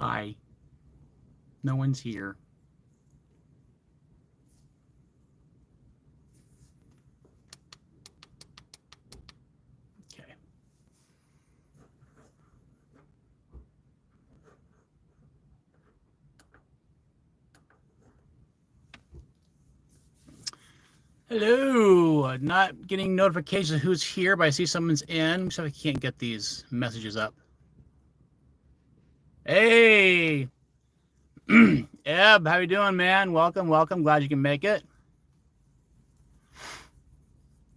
Hi. No one's here. Okay. Hello. Not getting notifications of who's here, but I see someone's in, so I can't get these messages up. Hey. Eb, how you doing, man? Welcome. Glad you can make it.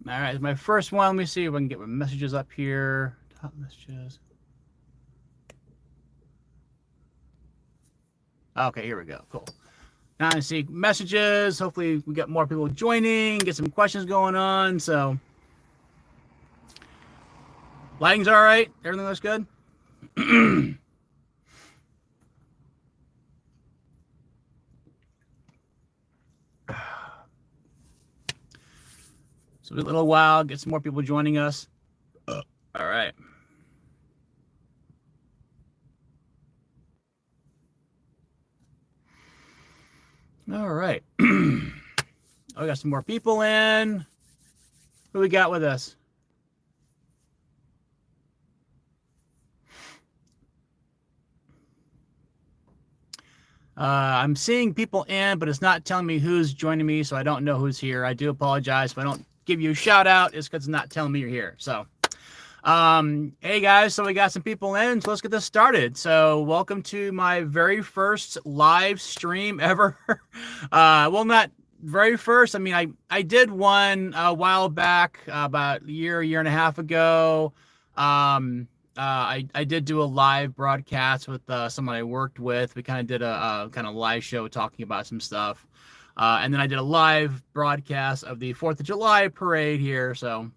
All right, my first one. Let me see if I can get my messages up here. Top messages. Okay, here we go. Cool. Now I see messages. Hopefully we get more people joining, get some questions going on. So lighting's all right. Everything looks good. So a little while, get some more people joining us. All right. All right. Oh, we got some more people in. Who we got with us? I'm seeing people in, but it's not telling me who's joining me, so I don't know who's here. I do apologize if I don't give you a shout out. It's because it's not telling me you're here. So, hey guys, so we got some people in, so let's get this started. So welcome to my very first live stream ever. Well, not very first. I mean, I did one a while back, about a year and a half ago. I did do a live broadcast with someone I worked with. We kind of did a kind of live show talking about some stuff. And then I did a live broadcast of the 4th of July parade here. So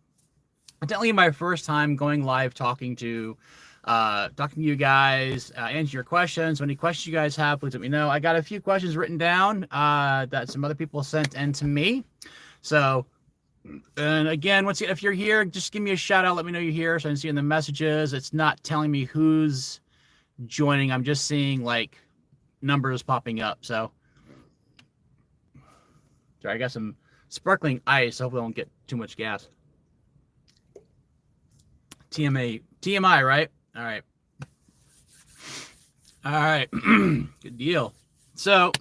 definitely my first time going live talking to you guys, answer your questions. Any questions you guys have, please let me know. I got a few questions written down that some other people sent in to me. So, and again, if you're here, just give me a shout out. Let me know you're here so I can see in the messages. It's not telling me who's joining. I'm just seeing like numbers popping up. So, sorry, I got some sparkling ice. Hopefully I won't get too much gas. TMI, right? All right. All right. Good deal. So,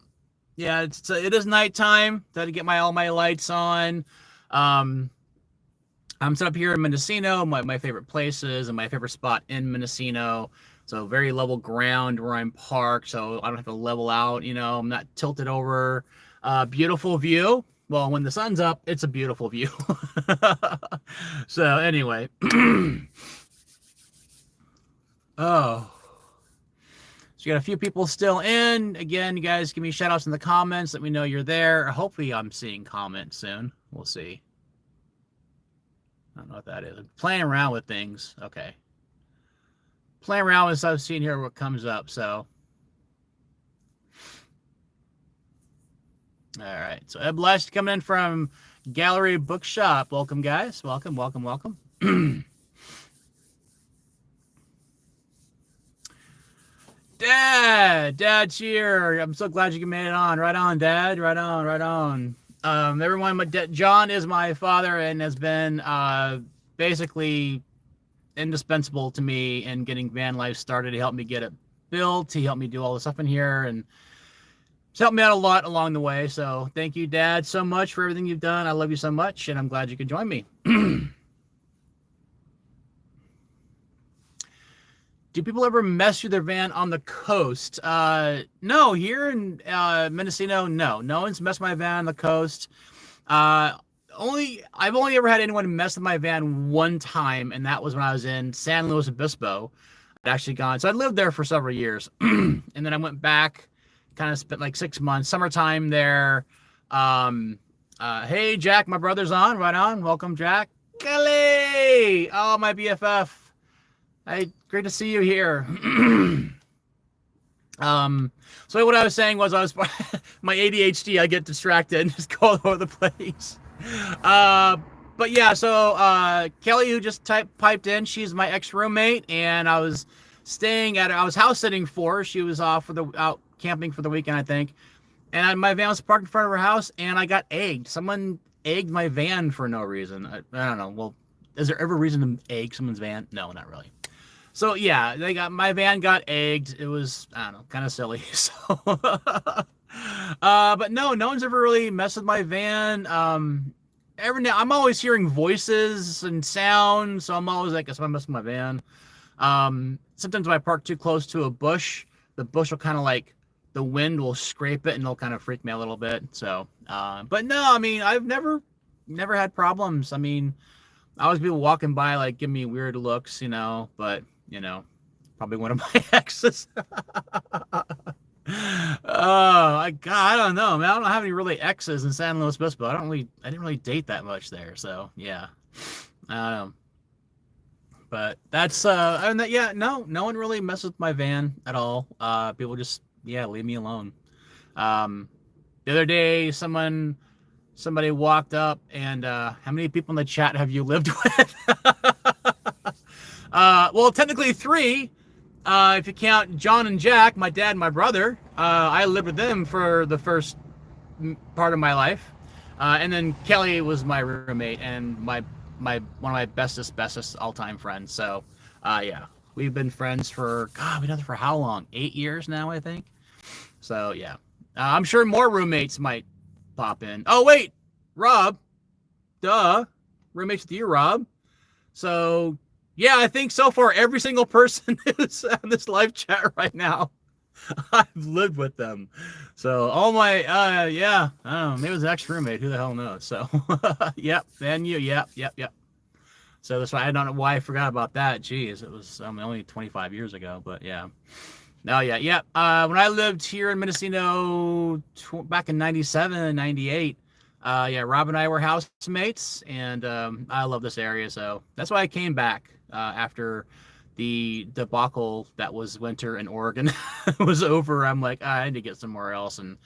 yeah, it is nighttime. Got to get all my lights on. I'm set up here in Mendocino, my favorite places and my favorite spot in Mendocino. So very level ground where I'm parked, so I don't have to level out. You know, I'm not tilted over. Beautiful view. Well, when the sun's up, it's a beautiful view. So anyway. Oh. So you got a few people still in. Again, you guys give me shout outs in the comments. Let me know you're there. Hopefully I'm seeing comments soon. We'll see. I don't know what that is. I'm playing around with things. Okay. Playing around with stuff, seeing here what comes up. So. All right. So Ed Blessed coming in from Gallery Bookshop. Welcome, guys. Welcome. Dad's here. I'm so glad you made it on. Right on, Dad. Right on. Everyone, John is my father and has been basically indispensable to me in getting van life started. He helped me get it built. He helped me do all the stuff in here, and he's helped me out a lot along the way. So thank you, Dad, so much for everything you've done. I love you so much, and I'm glad you could join me. Do people ever mess with their van on the coast? No, here in Mendocino, no. No one's messed my van on the coast. I've only ever had anyone mess with my van one time, and that was when I was in San Luis Obispo. I'd actually gone, so I lived there for several years, and then I went back, kind of spent like 6 months, summertime there. Hey, Jack, my brother's on. Right on. Welcome, Jack. Kelly! Oh, my BFF. Hey, great to see you here. So what I was saying was my ADHD, I get distracted and just go all over the place. But yeah, so Kelly, who just piped in, she's my ex-roommate, and I was I was house sitting for her. She was out camping for the weekend, I think. And my van was parked in front of her house, and I got egged. Someone egged my van for no reason. I don't know. Well, is there ever a reason to egg someone's van? No, not really. So yeah, my van got egged. It was, I don't know, kind of silly. So, but no one's ever really messed with my van. Every now I'm always hearing voices and sounds, so I'm always like, "Am I messing with my van?" Sometimes if I park too close to a bush, the bush will kind of like the wind will scrape it and it'll kind of freak me a little bit. So, but no, I mean, I've never had problems. I mean, I always people walking by like give me weird looks, but probably one of my exes. I don't know, man. I don't have any really exes in San Luis Obispo. I didn't really date that much there. So yeah, I don't know. But that's and that, yeah, no one really messes with my van at all. People just leave me alone. The other day somebody walked up and how many people in the chat have you lived with? Well, technically 3. If you count John and Jack, my dad and my brother. I lived with them for the first part of my life. And then Kelly was my roommate and one of my bestest all-time friends. So, yeah, we've been friends for, God, we've done it for how long? 8 years now, I think. So, yeah. I'm sure more roommates might pop in. Oh, wait, Rob. Duh. Roommates with you, Rob. So, yeah, I think so far every single person who's on this live chat right now, I've lived with them. So all my, yeah, I don't know, maybe it was an ex-roommate. Who the hell knows? So, yep, and you, yep. So that's why I don't know why I forgot about that. Jeez, it was only 25 years ago, but yeah. No, yeah. When I lived here in Mendocino back in 97 and 98, yeah, Rob and I were housemates, and I love this area, so that's why I came back after the debacle that was winter in Oregon was over. I'm like, I need to get somewhere else, and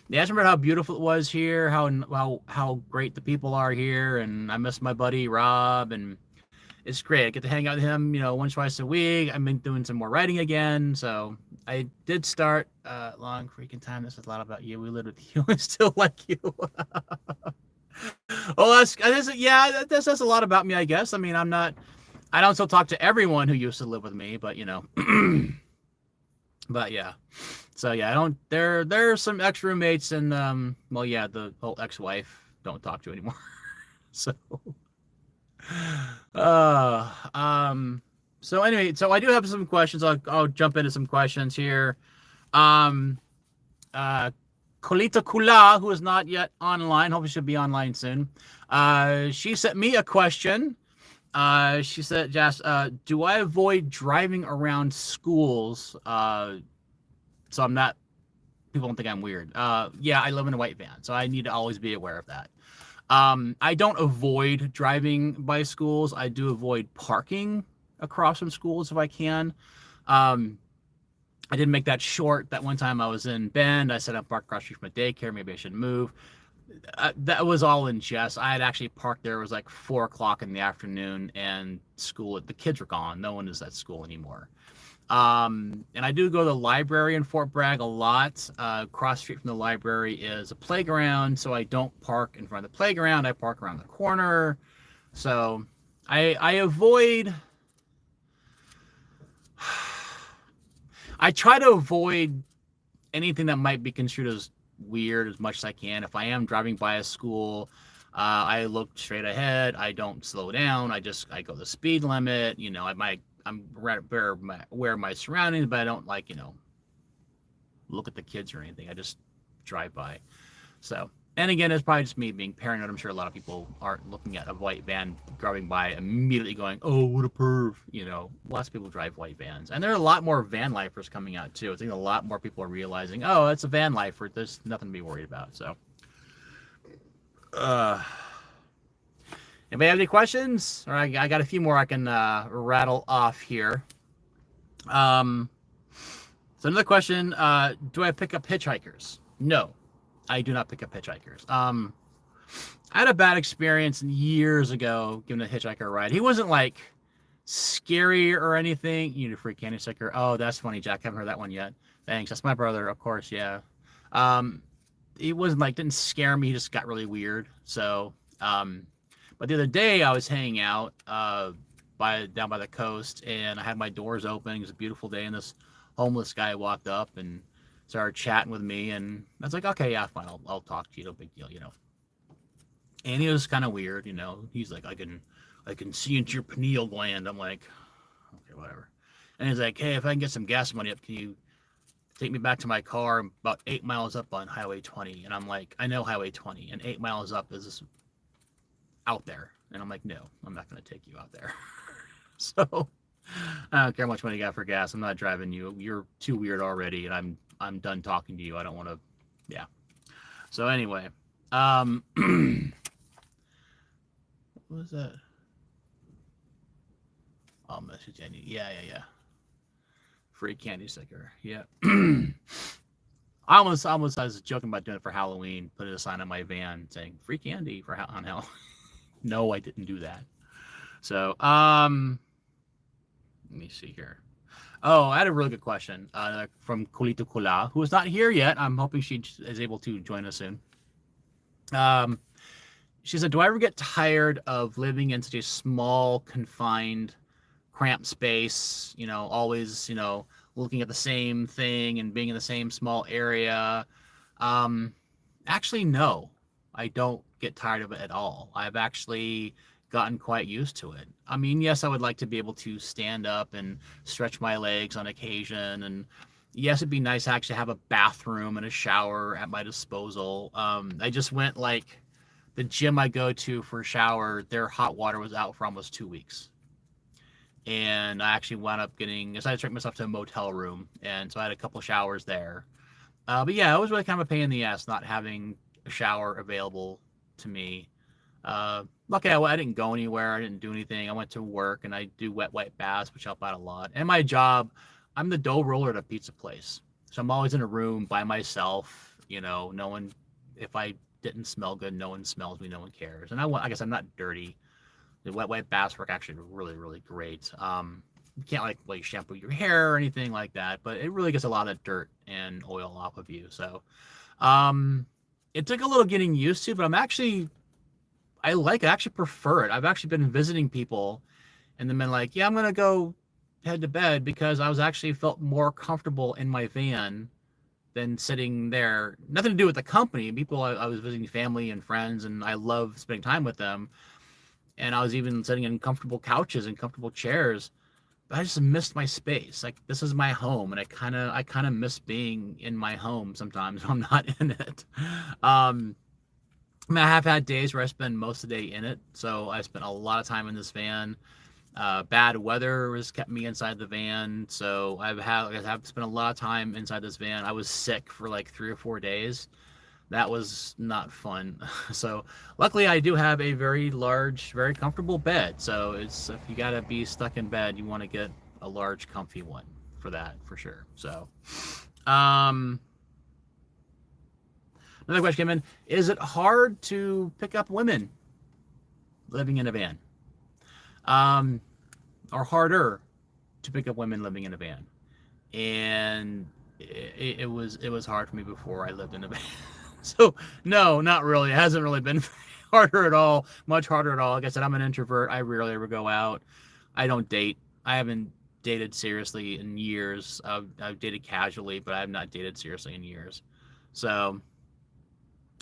yeah, I just remember how beautiful it was here, how great the people are here, and I miss my buddy Rob, and it's great. I get to hang out with him, once, twice a week. I've been doing some more writing again. So I did start long freaking time. This is a lot about you. We lived with you and still like you. Well, that says a lot about me, I guess. I mean, I don't still talk to everyone who used to live with me, but but yeah. So yeah, there are some ex-roommates and well, yeah, the whole ex-wife don't talk to anymore. So so anyway, so I do have some questions. I'll jump into some questions here. Kolita Kula, who is not yet online, hopefully she'll be online soon. She sent me a question. She said, Jess, do I avoid driving around schools so people don't think I'm weird? Yeah, I live in a white van, so I need to always be aware of that. I don't avoid driving by schools. I do avoid parking across from schools if I can. I didn't make that short. That one time I was in Bend, I said I'm parked across the street from a daycare. Maybe I should move. That was all in jest. I had actually parked there. It was like 4 o'clock in the afternoon, and the kids were gone. No one is at school anymore. And I do go to the library in Fort Bragg a lot. Across the street from the library is a playground, so I don't park in front of the playground. I park around the corner. So I avoid... I try to avoid anything that might be construed as weird as much as I can. If I am driving by a school, I look straight ahead. I don't slow down. I go the speed limit. I'm aware of my surroundings, but I don't look at the kids or anything. I just drive by. So, and again, it's probably just me being paranoid. I'm sure a lot of people aren't looking at a white van driving by immediately going, "Oh, what a perv!" Lots of people drive white vans, and there are a lot more van lifers coming out too. I think a lot more people are realizing, "Oh, it's a van lifer. There's nothing to be worried about." So, anybody have any questions? Or I got a few more I can rattle off here. So another question: do I pick up hitchhikers? No, I do not pick up hitchhikers. I had a bad experience years ago giving a hitchhiker a ride. He wasn't like scary or anything. You need a free candy sticker. Oh, that's funny, Jack. Haven't heard that one yet. Thanks. That's my brother, of course. Yeah. Um, it wasn't like didn't scare me. He just got really weird. So, but the other day I was hanging out by down by the coast, and I had my doors open. It was a beautiful day, and this homeless guy walked up and started chatting with me, and I was like, okay, yeah, fine, I'll talk to you. No big deal, you know. And he was kind of weird, you know. He's like, I can see into your pineal gland. I'm like, okay, whatever. And he's like, hey, if I can get some gas money up, can you take me back to my car? I'm about 8 miles up on Highway 20. And I'm like, I know Highway 20, and 8 miles up is out there. And I'm like, no, I'm not going to take you out there. So I don't care how much money you got for gas. I'm not driving you. You're too weird already, and I'm done talking to you. I don't want to. Yeah. So anyway, what was that? Oh, message Jenny. Yeah, yeah, yeah. Free candy sticker. Yeah. I was joking about doing it for Halloween. Put a sign on my van saying "free candy" for on Halloween. No, I didn't do that. So, let me see here. Oh, I had a really good question from Kulito Kula, who is not here yet. I'm hoping she is able to join us soon. Um, she said, "Do I ever get tired of living in such a small, confined, cramped space? You know, always, looking at the same thing and being in the same small area." Um, Actually, no, I don't get tired of it at all. I've actually gotten quite used to it. I mean, yes, I would like to be able to stand up and stretch my legs on occasion. And yes, it'd be nice to actually have a bathroom and a shower at my disposal. I just went like the gym I go to for a shower, their hot water was out for almost 2 weeks. And I actually wound up decided to take myself to a motel room. And so I had a couple showers there. But yeah, it was really kind of a pain in the ass not having a shower available to me. Luckily, I didn't go anywhere. I didn't do anything. I went to work and I do wet wipe baths, which help out a lot. And my job, I'm the dough roller at a pizza place. So I'm always in a room by myself. No one, if I didn't smell good, no one smells me. No one cares. And I guess I'm not dirty. The wet wipe baths work actually really, really great. You can't like shampoo your hair or anything like that, but it really gets a lot of dirt and oil off of you. So, it took a little getting used to, but I actually prefer it. I've actually been visiting people and then been like, yeah, I'm going to go head to bed because I was actually felt more comfortable in my van than sitting there. Nothing to do with the company. People, I was visiting family and friends, and I love spending time with them. And I was even sitting in comfortable couches and comfortable chairs. But I just missed my space. Like, this is my home, and I kind of miss being in my home sometimes when I'm not in it. I mean, I have had days where I spend most of the day in it, so I spent a lot of time in this van. Bad weather has kept me inside the van, so I've spent a lot of time inside this van. I was sick for like 3 or 4 days. That was not fun. So luckily, I do have a very large, very comfortable bed. So if you gotta be stuck in bed, you want to get a large, comfy one for that, for sure. So, um, another question came in: is it hard to pick up women living in a van? Or harder to pick up women living in a van? And it was hard for me before I lived in a van. So no, not really. It hasn't really been harder at all. Much harder at all. Like I said, I'm an introvert. I rarely ever go out. I don't date. I haven't dated seriously in years. I've dated casually, but I have not dated seriously in years. So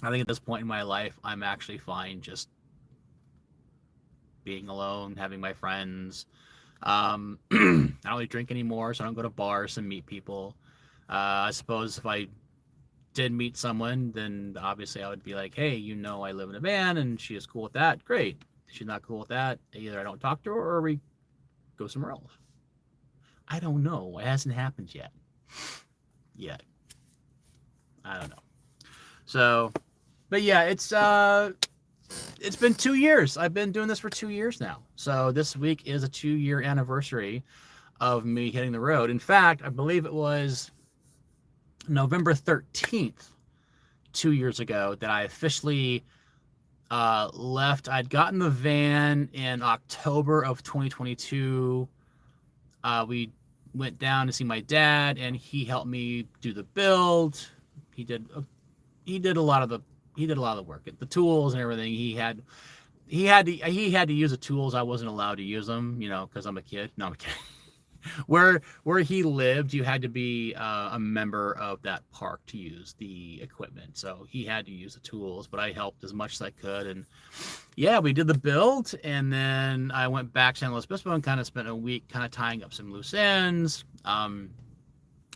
I think at this point in my life, I'm actually fine just being alone, having my friends. I don't really drink anymore, so I don't go to bars and meet people. I suppose if I did meet someone, then obviously I would be like, hey, I live in a van, and she is cool with that. Great. If she's not cool with that, either I don't talk to her or we go somewhere else. I don't know. It hasn't happened yet. I don't know. So, but yeah, it's been 2 years. I've been doing this for 2 years now. So this week is a 2-year anniversary of me hitting the road. In fact, I believe it was November 13th, 2 years ago, that I officially Left. I'd gotten the van in October of 2022. We went down to see my dad, and he helped me do the build. He did. He did a lot of the. He did a lot of the work, the tools and everything. He had to use the tools. I wasn't allowed to use them, because I'm a kid. No, I'm kidding. Where he lived, you had to be a member of that park to use the equipment. So he had to use the tools, but I helped as much as I could. And yeah, we did the build, and then I went back to San Luis Obispo and kind of spent a week kind of tying up some loose ends. I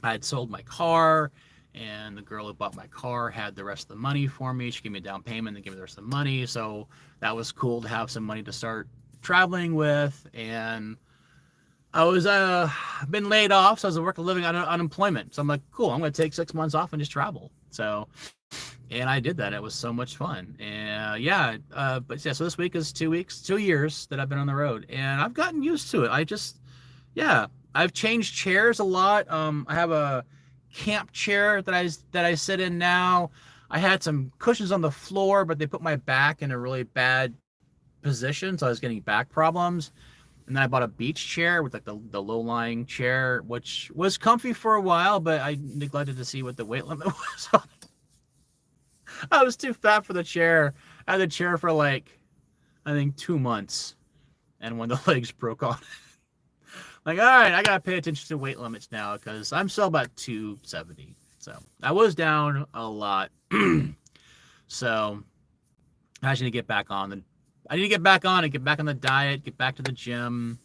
had sold my car, and the girl who bought my car had the rest of the money for me. She gave me a down payment and gave me the rest of the money. So that was cool to have some money to start traveling with. And I was been laid off, so I was working living on unemployment. So I'm like, cool, I'm going to take 6 months off and just travel. So, and I did that. It was so much fun. And so this week is 2 years that I've been on the road, and I've gotten used to it. I've changed chairs a lot. I have a camp chair that I sit in now. I had some cushions on the floor, but they put my back in a really bad position, so I was getting back problems. And then I bought a beach chair with like the low-lying chair, which was comfy for a while, but I neglected to see what the weight limit was. I was too fat for the chair. I had the chair for I think 2 months. And when the legs broke off, all right, I got to pay attention to weight limits now because I'm still about 270. So I was down a lot. So I need to get back on I need to get back on it, get back on the diet, get back to the gym.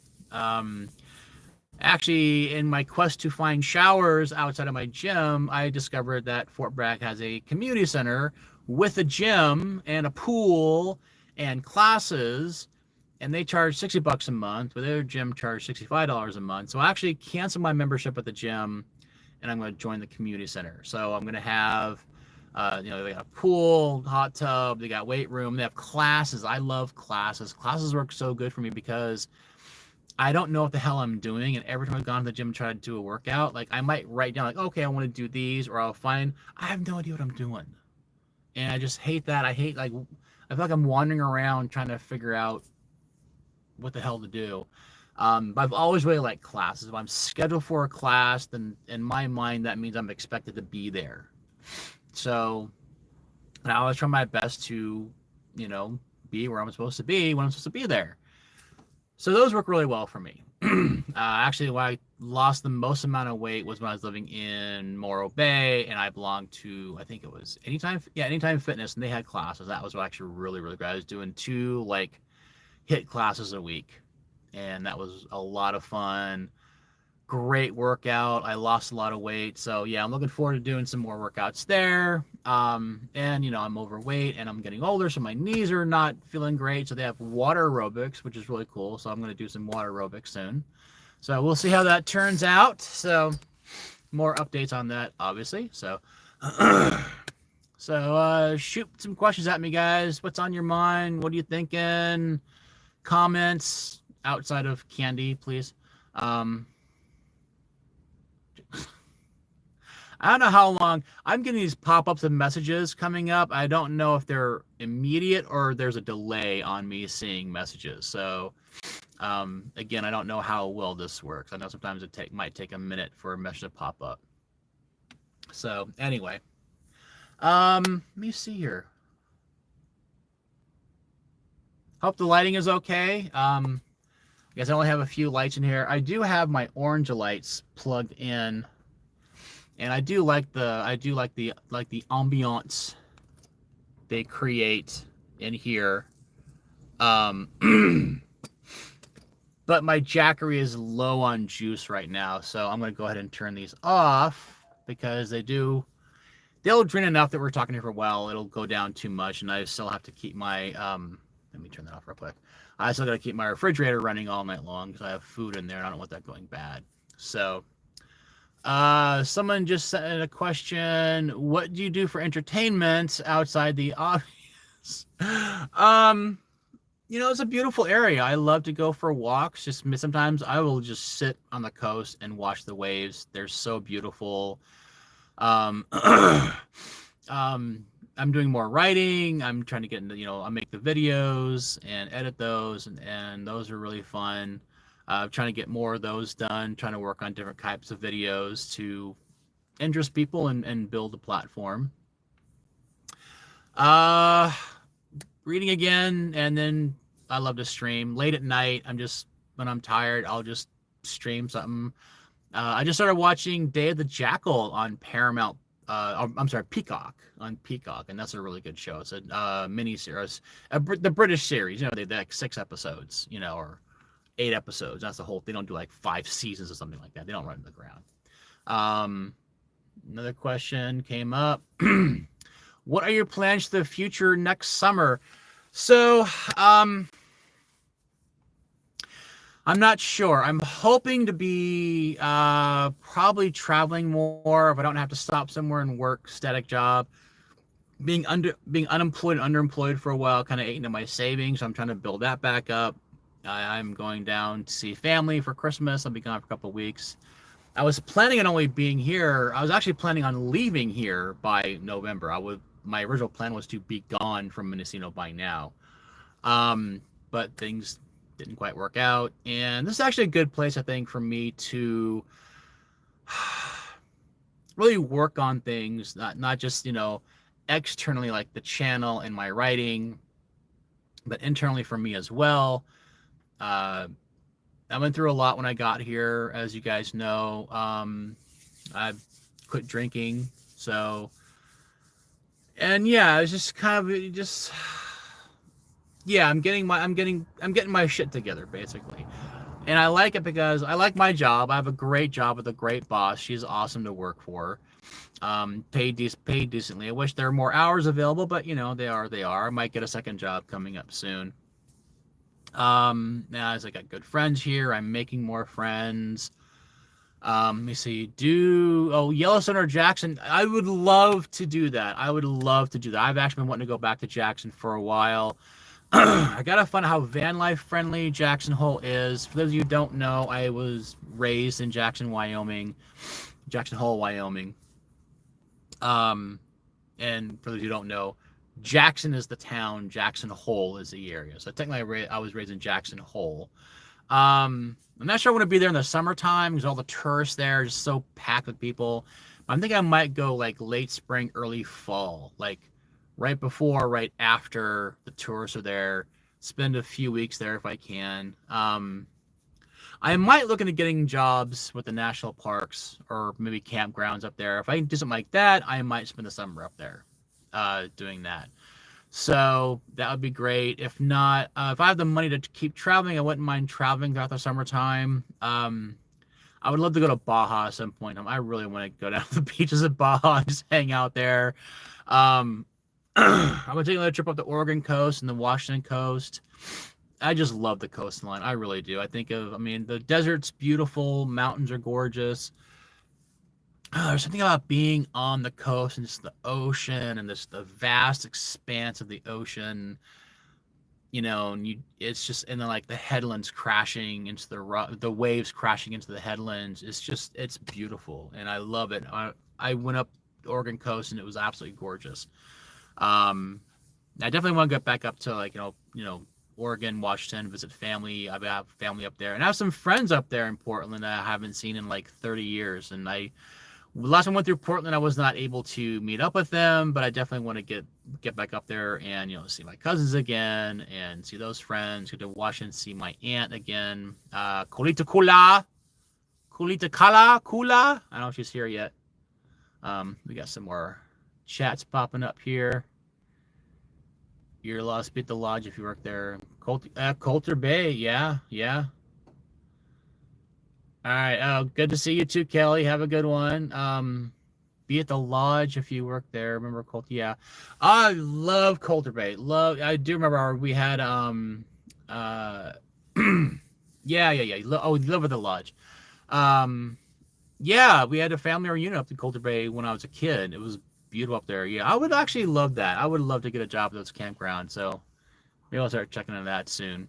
Actually, in my quest to find showers outside of my gym, I discovered that Fort Bragg has a community center with a gym and a pool and classes, and they charge $60 a month, but their gym charged $65 a month. So I actually canceled my membership at the gym, and I'm going to join the community center. So I'm going to have they got a pool, hot tub, they got weight room, they have classes. I love classes. Classes work so good for me because I don't know what the hell I'm doing, and every time I've gone to the gym and tried to do a workout, I might write down okay, I want to do these, or I have no idea what I'm doing, and I just hate that. I feel like I'm wandering around trying to figure out what the hell to do. But I've always really liked classes. If I'm scheduled for a class, then in my mind that means I'm expected to be there. So I always try my best to, be where I'm supposed to be when I'm supposed to be there. So those work really well for me. Actually, when I lost the most amount of weight was when I was living in Morro Bay, and I belonged to, I think it was Anytime Fitness, and they had classes. That was actually really, really good. I was doing 2 HIIT classes a week, and that was a lot of fun. Great workout. I lost a lot of weight. So yeah, I'm looking forward to doing some more workouts there. And I'm overweight and I'm getting older, so my knees are not feeling great. So they have water aerobics, which is really cool. So I'm going to do some water aerobics soon. So we'll see how that turns out. So more updates on that, obviously. So, shoot some questions at me, guys. What's on your mind? What are you thinking? Comments outside of candy, please. I don't know how long. I'm getting these pop-ups of messages coming up. I don't know if they're immediate or there's a delay on me seeing messages. So, again, I don't know how well this works. I know sometimes it might take a minute for a message to pop up. So, anyway. Let me see here. Hope the lighting is okay. I guess I only have a few lights in here. I do have my orange lights plugged in. And I do like the ambiance they create in here. But my Jackery is low on juice right now, so I'm gonna go ahead and turn these off because they'll drain enough that we're talking here for a while. It'll go down too much, and I still have to keep my let me turn that off real quick. I still gotta keep my refrigerator running all night long because I have food in there and I don't want that going bad. So someone just sent a question. What do you do for entertainment outside the office? It's a beautiful area. I love to go for walks. Sometimes I will just sit on the coast and watch the waves. They're so beautiful. I'm doing more writing. I'm trying to get into, I make the videos and edit those, and those are really fun. Trying to get more of those done, trying to work on different types of videos to interest people and build a platform. Uh, Reading again, and then I love to stream late at night. When I'm tired, I'll just stream something. I just started watching Day of the Jackal on Paramount. I'm sorry, Peacock, on Peacock, and that's a really good show. It's a mini series, the British series. They like 6 episodes, or 8 episodes. That's the whole. They don't do like 5 seasons or something like that. They don't run to the ground. Um, Another question came up. What are your plans for the future next summer? So, I'm not sure. I'm hoping to be probably traveling more if I don't have to stop somewhere and work static job. Being unemployed and underemployed for a while kind of ate into my savings. So I'm trying to build that back up. I'm going down to see family for Christmas. I'll be gone for a couple of weeks. I was planning on only being here. I was actually planning on leaving here by November. My original plan was to be gone from Mendocino by now. But things didn't quite work out. And this is actually a good place, I think, for me to really work on things, not just, externally like the channel and my writing, but internally for me as well. I went through a lot when I got here, as you guys know. I quit drinking, so, and yeah, it's just kind of just, yeah, I'm getting my shit together, basically. And I like it because I like my job. I have a great job with a great boss. She's awesome to work for. Paid decently. I wish there were more hours available, but they are. I might get a second job coming up soon. As I got good friends here, I'm making more friends. Let me see. Yellowstone or Jackson? I would love to do that. I've actually been wanting to go back to Jackson for a while. I gotta find out how van life friendly Jackson Hole is. For those of you who don't know, I was raised in Jackson Hole, Wyoming. And for those of you who don't know, Jackson is the town, Jackson Hole is the area. So technically, I was raised in Jackson Hole. I'm not sure I want to be there in the summertime because all the tourists there are just so packed with people. But I'm thinking I might go like late spring, early fall, like right before, right after the tourists are there. Spend a few weeks there if I can. I might look into getting jobs with the national parks or maybe campgrounds up there. If I can do something like that, I might spend the summer up there doing that. So that would be great. If not, if I have the money to keep traveling, I wouldn't mind traveling throughout the summertime. I would love to go to Baja at some point. I really want to go down to the beaches of Baja and just hang out there. I'm going to take another trip up the Oregon coast and the Washington coast. I just love the coastline. I really do. The desert's beautiful. Mountains are gorgeous. There's something about being on the coast and just the ocean and the vast expanse of the ocean, it's just, and then like the headlands crashing into the waves crashing into the headlands. It's beautiful and I love it. I went up the Oregon coast and it was absolutely gorgeous. I definitely want to get back up to like, Oregon, Washington, visit family. I have family up there and I have some friends up there in Portland that I haven't seen in like 30 years. And last time I went through Portland, I was not able to meet up with them, but I definitely want to get back up there and see my cousins again and see those friends. Go to Washington, see my aunt again. Kulita Kula. I don't know if she's here yet. We got some more chats popping up here. You're lost at the lodge if you work there. Coulter Bay, yeah. All right. Good to see you too, Kelly. Have a good one. Be at the lodge if you work there. Remember Coulter? Yeah. I love Coulter Bay. I do remember we had yeah. You live at the lodge. Yeah, we had a family reunion up in Coulter Bay when I was a kid. It was beautiful up there. Yeah, I would actually love that. I would love to get a job at those campgrounds. So maybe I'll start checking into that soon.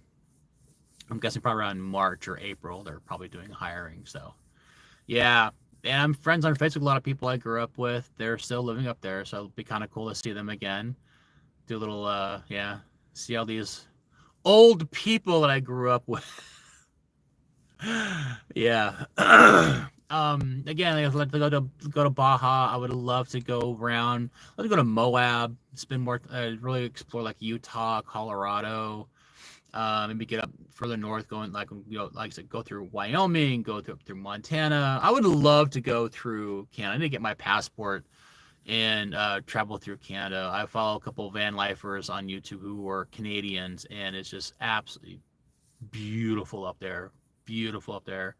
I'm guessing probably around March or April, they're probably doing hiring. So, yeah. And I'm friends on Facebook. A lot of people I grew up with, they're still living up there, so it'll be kind of cool to see them again. Do a little, yeah, see all these old people that I grew up with. Yeah. Again, I'd like to go to Baja. I would love to go around. Let's go to Moab. Spend more. Really explore like Utah, Colorado. Maybe get up further north, going like like I said, go through Wyoming, go through Montana. I would love to go through Canada. I need to get my passport and travel through Canada. I follow a couple of van lifers on YouTube who are Canadians, and it's just absolutely beautiful up there. Beautiful up there.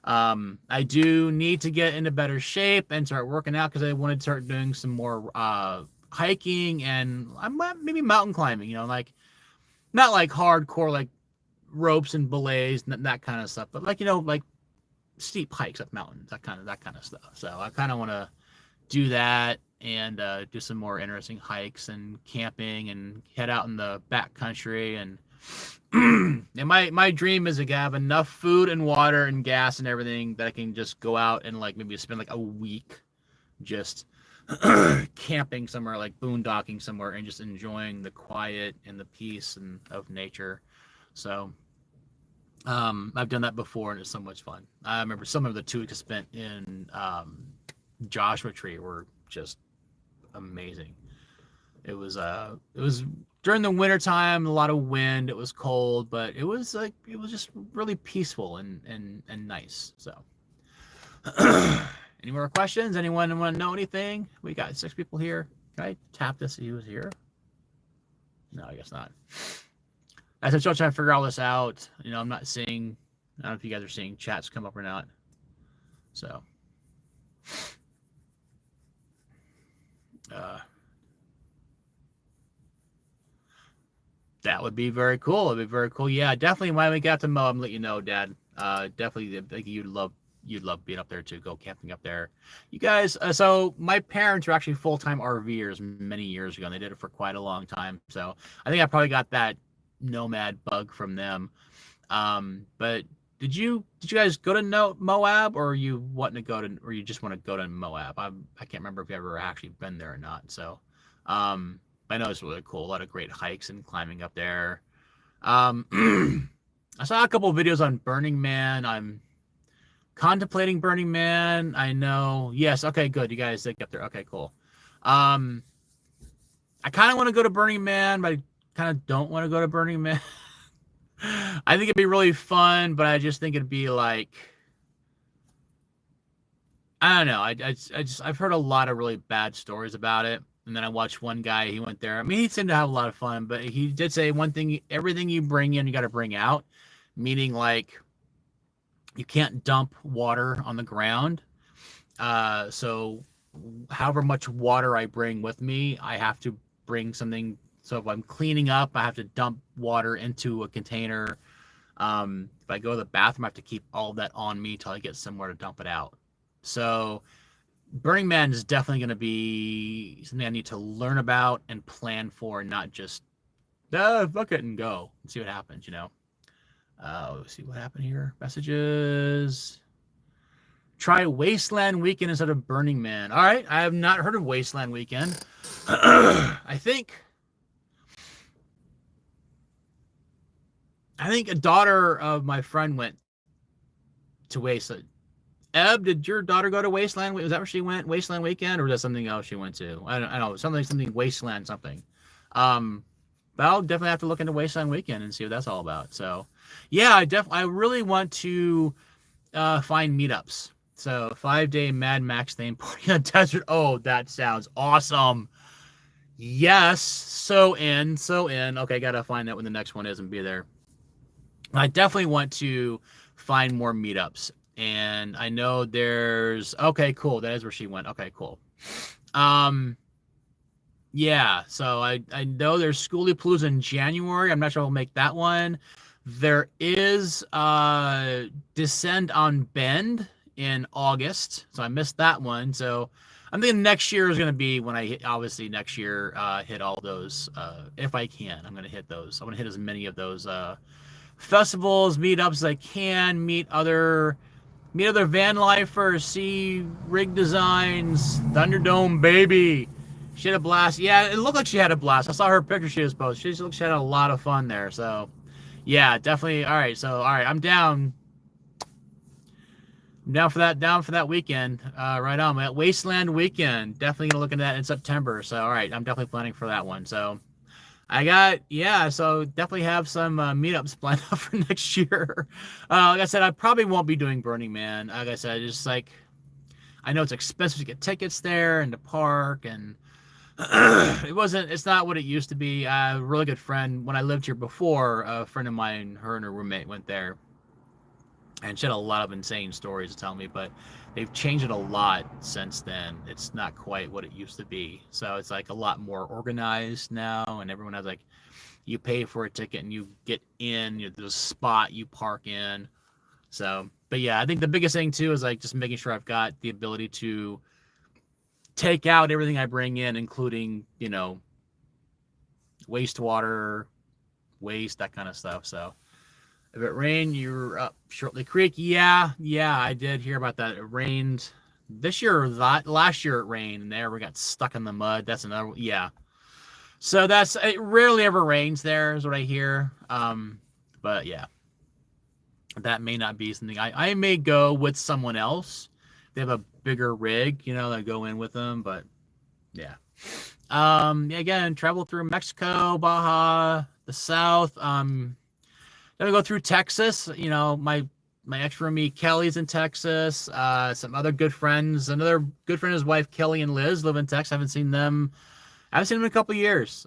I do need to get into better shape and start working out because I want to start doing some more hiking and maybe mountain climbing. Like not like hardcore like ropes and belays and that kind of stuff, but like like steep hikes up mountains, that kind of stuff. So I kind of want to do that and do some more interesting hikes and camping and head out in the back country and and my dream is to have enough food and water and gas and everything that I can just go out and like maybe spend like a week just camping somewhere, like boondocking somewhere, and just enjoying the quiet and the peace and of nature. So I've done that before and it's so much fun. I remember some of the 2 weeks I spent in Joshua Tree were just amazing. It was during the winter time, a lot of wind, it was cold, but it was just really peaceful and nice. So any more questions? Anyone want to know anything? We got 6 people here. Can I tap this? He was here? No, I guess not. As I'm still trying to figure all this out, I'm not seeing. I don't know if you guys are seeing chats come up or not. So, that would be very cool. It'd be very cool. Yeah, definitely. When we get to Mo, I'm let you know, Dad. Definitely, like you'd love being up there to go camping up there. You guys. So my parents were actually full-time RVers many years ago, and they did it for quite a long time. So I think I probably got that nomad bug from them. But did you guys go to Moab, or you want to go to, or you just want to go to Moab? I can't remember if you ever actually been there or not. So, I know it's really cool. A lot of great hikes and climbing up there. I saw a couple of videos on Burning Man. I'm contemplating Burning Man. I know. Yes. Okay. Good. You guys get up there. Okay. Cool. I kind of want to go to Burning Man, but I kind of don't want to go to Burning Man. I think it'd be really fun, but I just think it'd be like, I don't know. I've heard a lot of really bad stories about it. And then I watched one guy, he went there. I mean, he seemed to have a lot of fun, but he did say one thing, everything you bring in, you got to bring out, meaning like you can't dump water on the ground. So however much water I bring with me, I have to bring something. So if I'm cleaning up, I have to dump water into a container. If I go to the bathroom, I have to keep all of that on me till I get somewhere to dump it out. So Burning Man is definitely going to be something I need to learn about and plan for, not just book it and go and see what happens. Let's see what happened here. Messages. Try Wasteland Weekend instead of Burning Man. All right, I have not heard of Wasteland Weekend. I think a daughter of my friend went to Wasteland. Eb, did your daughter go to Wasteland? Was that where she went? Wasteland Weekend, or was that something else she went to? I don't know. Something Wasteland something. But I'll definitely have to look into Wasteland Weekend and see what that's all about. So, yeah, I really want to find meetups. So 5-day Mad Max theme party in the desert. Oh, that sounds awesome. Yes, so in. Okay, gotta find out when the next one is and be there. I definitely want to find more meetups. And I know there's, okay, cool. That is where she went. Okay, cool. Yeah, so I know there's Schoolie Palooza in January. I'm not sure I'll make that one. There is Descend on Bend in August. So I missed that one. So I'm thinking next year is going to be when I hit, obviously next year, hit all those. If I can, I'm going to hit those. I want to hit as many of those festivals, meetups as I can, meet other meet other van lifers, see rig designs, Thunderdome baby. She had a blast. Yeah, it looked like she had a blast. I saw her picture she was posted. She looked she had a lot of fun there. So, yeah, definitely. All right, so all right, I'm down. Down for that weekend. Right on. That Wasteland weekend. Definitely gonna look into that in September. So all right, I'm definitely planning for that one. So I got so definitely have some meetups planned up for next year. Like I said, I probably won't be doing Burning Man. Like I said, just like I know it's expensive to get tickets there and to park, and it's not what it used to be. A really good friend when I lived here before, a friend of mine, her and her roommate went there, and she had a lot of insane stories to tell me, but they've changed it a lot since then. It's not quite what it used to be. So it's like a lot more organized now, and everyone has like, you pay for a ticket and you get in, there's a spot you park in. So, but yeah, I think the biggest thing too is like just making sure I've got the ability to take out everything I bring in, including, wastewater, waste, that kind of stuff. So, if it rained, you're up Shortly Creek. Yeah, I did hear about that. It rained this year or last year. It rained and there we got stuck in the mud. That's another. Yeah. So it rarely ever rains there, is what I hear. But yeah, that may not be something I may go with someone else. They have a bigger rig, that go in with them. But yeah. Again, travel through Mexico, Baja, the South. Gonna go through Texas. My ex roomie Kelly's in Texas. Some other good friends. Another good friend, his wife Kelly and Liz live in Texas. I haven't seen them in a couple of years.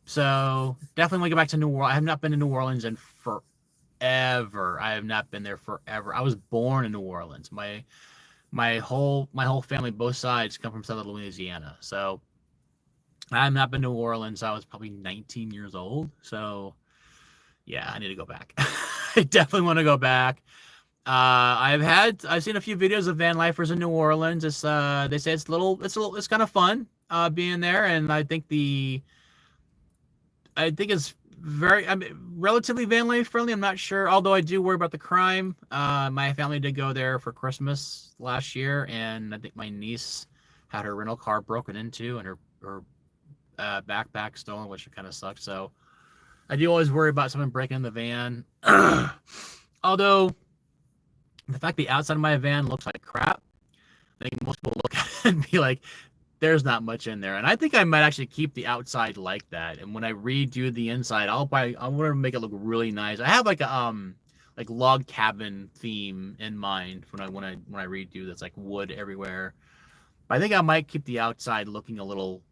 So definitely want to go back to New Orleans. I have not been to New Orleans in forever. I have not been there forever. I was born in New Orleans. My whole family, both sides, come from southern Louisiana. So I have not been to New Orleans. I was probably 19 years old. So yeah, I need to go back. I definitely want to go back. I've seen a few videos of van lifers in New Orleans. They say it's kind of fun being there, and I think it's relatively van life friendly. I'm not sure, although I do worry about the crime. My family did go there for Christmas last year, and I think my niece had her rental car broken into and her backpack stolen, which kind of sucked. So I do always worry about someone breaking in the van. Although the fact the outside of my van looks like crap, I think most people look at it and be like, there's not much in there. And I think I might actually keep the outside like that. And when I redo the inside, I want to make it look really nice. I have like a like log cabin theme in mind when I redo that's like wood everywhere. But I think I might keep the outside looking a little,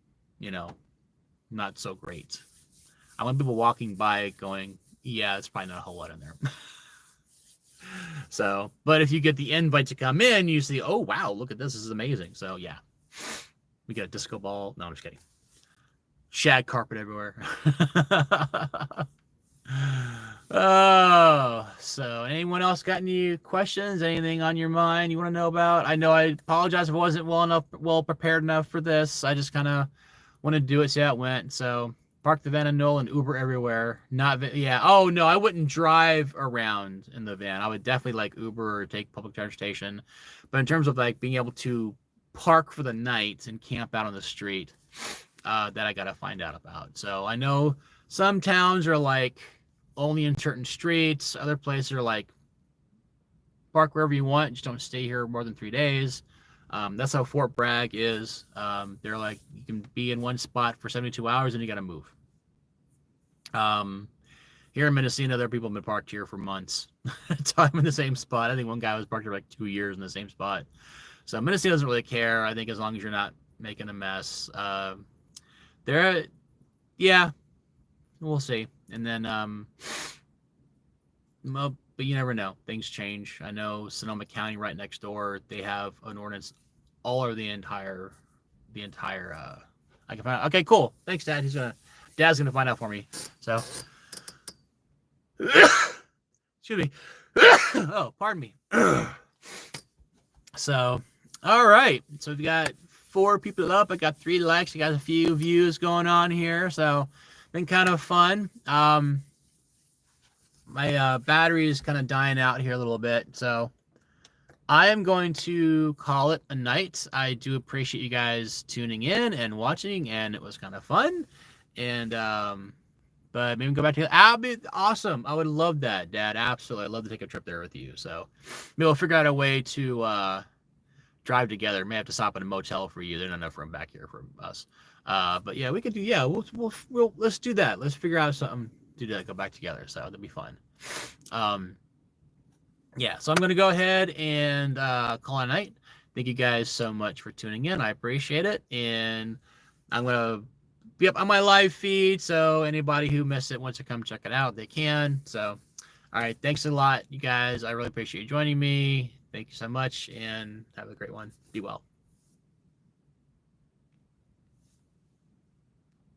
not so great. I want people walking by going, yeah, it's probably not a whole lot in there. So, but if you get the invite to come in, you see, oh, wow, look at this. This is amazing. So, yeah. We got a disco ball. No, I'm just kidding. Shag carpet everywhere. Oh, so anyone else got any questions? Anything on your mind you want to know about? I know I apologize if I wasn't well prepared enough for this. I just kind of want to do it, see how it went. So, park the van and Knoll and Uber everywhere. Yeah. Oh, no, I wouldn't drive around in the van. I would definitely like Uber or take public transportation. But in terms of like being able to park for the night and camp out on the street, that I got to find out about. So I know some towns are like only in certain streets. Other places are like park wherever you want. Just don't stay here more than 3 days. That's how Fort Bragg is. They're like, you can be in one spot for 72 hours and you got to move. Here in Mendocino, there are people have been parked here for months. Time in the same spot. I think one guy was parked here for like 2 years in the same spot. So Mendocino doesn't really care. I think as long as you're not making a mess. Yeah, we'll see. And then, but you never know. Things change. I know Sonoma County right next door, they have an ordinance all over the entire, I can find out. Okay, cool. Thanks, Dad. Dad's gonna find out for me. So, excuse me. Oh, pardon me. So, all right. So we got 4 people up. I got 3 likes. I got a few views going on here. So, been kind of fun. my battery is kind of dying out here a little bit, so I am going to call it a night. I do appreciate you guys tuning in and watching, and it was kind of fun. And but maybe go back to that'd be awesome. I would love that, Dad. Absolutely, I'd love to take a trip there with you. So maybe we'll figure out a way to drive together. May have to stop at a motel for you. There's not enough room back here for us. But yeah, we could do. Yeah, we'll let's do that. Let's figure out something to do that. Go back together. So that'd be fun. Yeah, so I'm going to go ahead and call it a night. Thank you guys so much for tuning in. I appreciate it. And I'm going to be up on my live feed, so anybody who missed it wants to come check it out, they can. So, all right, thanks a lot, you guys. I really appreciate you joining me. Thank you so much, and have a great one. Be well.